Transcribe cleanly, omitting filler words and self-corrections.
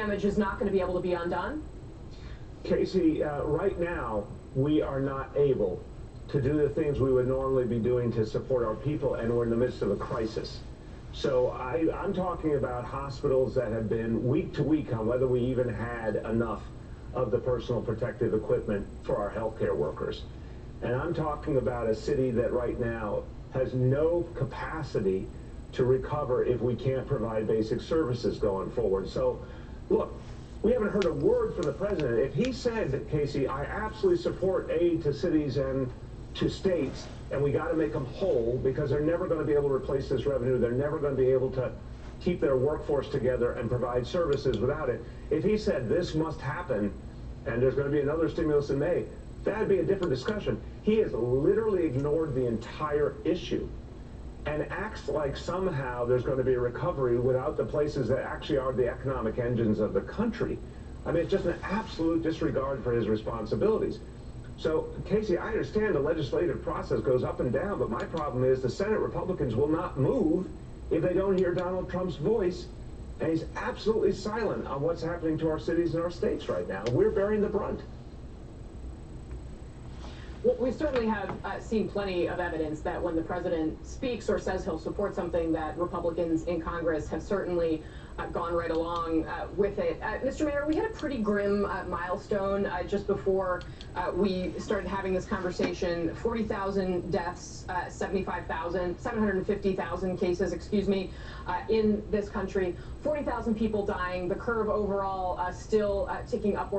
damage is not going to be able to be undone? Casey, right now, we are not able to do the things we would normally be doing to support our people, and we're in the midst of a crisis. So I'm talking about hospitals that have been week to week on whether we even had enough of the personal protective equipment for our healthcare workers. And I'm talking about a city that right now has no capacity to recover if we can't provide basic services going forward. So, look, we haven't heard a word from the president. If he said, Casey, I absolutely support aid to cities and to states, and we got to make them whole because they're never going to be able to replace this revenue. They're never going to be able to keep their workforce together and provide services without it. If he said this must happen and there's going to be another stimulus in May, that'd be a different discussion. He has literally ignored the entire issue and acts like somehow there's going to be a recovery without the places that actually are the economic engines of the country. I mean, it's just an absolute disregard for his responsibilities. So, Casey, I understand the legislative process goes up and down, but my problem is the Senate Republicans will not move if they don't hear Donald Trump's voice, and he's absolutely silent on what's happening to our cities and our states right now. We're bearing the brunt. Well, we certainly have seen plenty of evidence that when the president speaks or says he'll support something, that Republicans in Congress have certainly gone right along with it. Mr. Mayor, we had a pretty grim milestone just before we started having this conversation. 40,000 deaths, 750,000 cases, excuse me, in this country. 40,000 people dying. The curve overall still ticking upward.